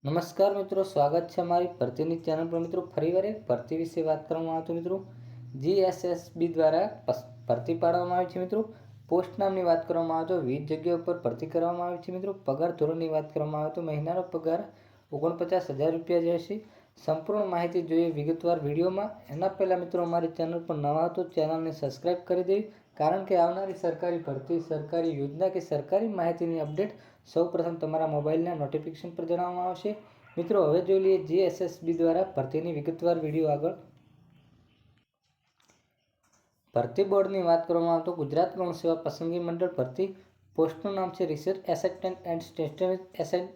નમસ્કાર મિત્રો, સ્વાગત છે અમારી ભરતીની ચેનલ પર। મિત્રો ફરીવાર એક ભરતી વિશે વાત કરવામાં આવે તો મિત્રો જીએસએસબી દ્વારા ભરતી પાડવામાં આવી છે। મિત્રો પોસ્ટ નામની વાત કરવામાં આવે તો 20 જગ્યાઓ પર ભરતી કરવામાં આવી છે। મિત્રો પગાર ધોરણની વાત કરવામાં આવે તો મહિનાનો પગાર 49,000 રૂપિયા રહેશે। સંપૂર્ણ માહિતી જોઈએ વિગતવાર વિડીયોમાં। એના પહેલાં મિત્રો અમારી ચેનલ પર નવા હો તો ચેનલને સબસ્ક્રાઈબ કરી દેવી, કારણ કે આવનારી સરકારી ભરતી, સરકારી યોજના કે સરકારી માહિતીની અપડેટ સૌપ્રથમ તમારા મોબાઈલના નોટિફિકેશન પર જણાવવામાં આવશે। મિત્રો હવે જોઈ લઈએ જીએસએસબી દ્વારા ભરતીની વિગતવાર વિડીયો। આગળ ભરતી બોર્ડની વાત કરવામાં આવે તો ગુજરાત ગૌણ સેવા પસંદગી મંડળ ભરતી પોસ્ટનું નામ છે રિસર્ચ એસિસ્ટન્ટ એન્ડ સ્ટેશનરી એસેન્ટ।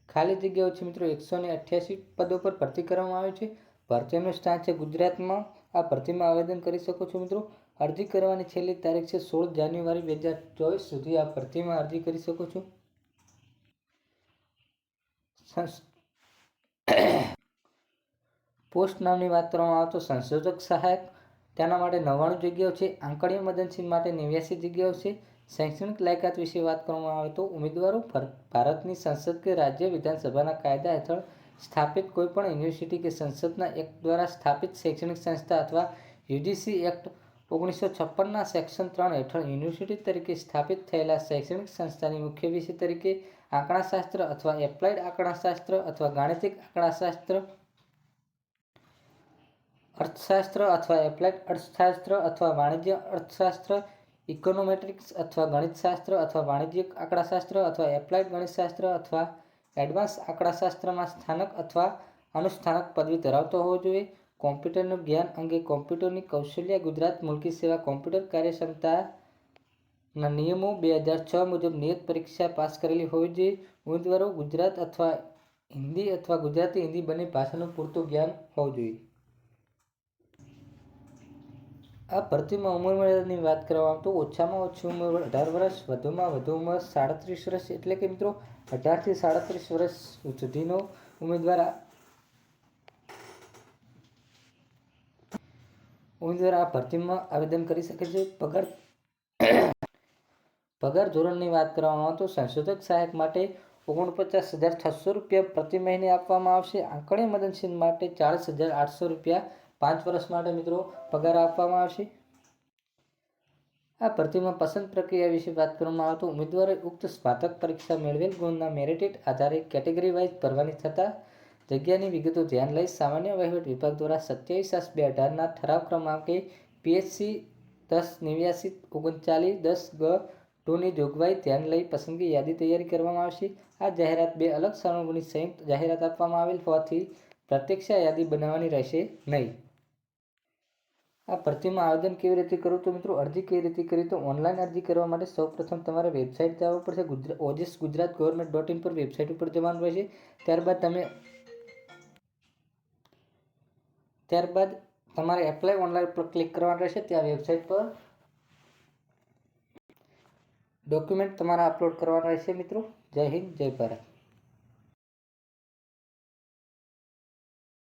ખાલી જગ્યાઓ છે મિત્રો 188 પદો પર ભરતી કરવામાં આવી છે। ભરતીનું સ્થાન છે ગુજરાતમાં। આ ભરતીમાં આવેદન કરી શકો છો મિત્રો। અરજી કરવાની છેલ્લી તારીખ છે 16 જાન્યુઆરી 2024 સુધી આ ભરતીમાં અરજી કરી શકો છો। પોસ્ટ નામની વાત કરવામાં આવે તો સંશોધક સહાયક, તેના માટે 99 જગ્યાઓ છે। આંકડીય મદદનીશ માટે 89 જગ્યાઓ છે। શૈક્ષણિક લાયકાત વિશે વાત કરવામાં આવે તો ઉમેદવારો ભારતની સંસદ કે રાજ્ય વિધાનસભાના કાયદા હેઠળ સ્થાપિત કોઈપણ યુનિવર્સિટી કે સંસદના એક્ટ દ્વારા સ્થાપિત શૈક્ષણિક સંસ્થા અથવા યુજીસી એક્ટ 1956ના સેક્શન 3 હેઠળ યુનિવર્સિટી તરીકે સ્થાપિત થયેલા શૈક્ષણિક સંસ્થાની મુખ્ય વિષય તરીકે આંકડાશાસ્ત્ર અથવા એપ્લાઇડ આંકડાશાસ્ત્ર અથવા ગાણિતિક આંકડાશાસ્ત્ર, અર્થશાસ્ત્ર અથવા એપ્લાઇડ અર્થશાસ્ત્ર અથવા વાણિજ્ય અર્થશાસ્ત્ર, ઇકોનોમેટ્રિક્સ અથવા ગણિતશાસ્ત્ર અથવા વાણિજ્યિક આંકડાશાસ્ત્ર અથવા એપ્લાઇડ ગણિતશાસ્ત્ર અથવા એડવાન્સ આંકડાશાસ્ત્રમાં સ્નાતક અથવા અનુસ્નાતક પદવી ધરાવતો હોવો જોઈએ। કોમ્પ્યુટરનું જ્ઞાન અંગે કોમ્પ્યુટરની કૌશલ્ય ગુજરાત મુલકી સેવા કોમ્પ્યુટર કાર્યક્ષમતાના નિયમો 2006 મુજબ નિયત પરીક્ષા પાસ કરેલી હોવી જોઈએ। ઉમેદવારો ગુજરાત અથવા હિન્દી અથવા ગુજરાતી હિન્દી બંને ભાષાનું પૂરતું જ્ઞાન હોવું જોઈએ। આ ભરતીમાં ઉંમર મર્યાદાની વાત કરવામાં તો ઓછામાં ઓછી ઉંમર 18 વર્ષ, વધુમાં વધુ ઉંમર 37 વર્ષ, એટલે કે મિત્રો 18 થી 37 વર્ષ સુધીનો ઉમેદવાર આ ભરતીમાં આવેદન કરી શકે છે। પગાર ધોરણની વાત કરવામાં આવે તો સંશોધક સહાયક માટે 49,600 રૂપિયા પ્રતિ મહિને આપવામાં આવશે। આંકડીય મદદનીશ માટે 40,800 રૂપિયા 5 વર્ષ માટે મિત્રો પગાર આપવામાં આવશે। આ ભરતીમાં પસંદ પ્રક્રિયા વિશે વાત કરવામાં આવે તો ઉમેદવારોએ ઉક્ત સ્નાતક પરીક્ષા મેળવેલ ગુણના મેરિટ આધારે કેટેગરી વાઇઝ ભરવાની થતા જગ્યાની વિગતો ધ્યાન લઈ સામાન્ય વહીવટ વિભાગ દ્વારા 27/8/2018ના ઠરાવ ક્રમાંકે PHC 10893910G2ની જોગવાઈ ધ્યાન લઈ પસંદગી યાદી તૈયાર કરવામાં આવશે। આ જાહેરાત 2 અલગ સારંગોની સંયુક્ત જાહેરાત આપવામાં આવેલ હોવાથી પ્રત્યક્ષ યાદી બનાવવાની રહેશે નહીં। આ ભરતીમાં આવેદન કેવી રીતે કરવું તો મિત્રો અરજી કેવી રીતે કરવી તો ઓનલાઈન અરજી કરવા માટે સૌપ્રથમ તમારે વેબસાઇટ જવું પડશે। OJSGujaratGovernment.in પર વેબસાઇટ ઉપર જવાનું રહેશે। ત્યારબાદ તમારે એપ્લાય ઓનલાઈન પર ક્લિક કરવાનું રહેશે। ત્યાં વેબસાઇટ પર ડોક્યુમેન્ટ તમારા અપલોડ કરવાના રહેશે। મિત્રો જય હિન્દ, જય ભારત।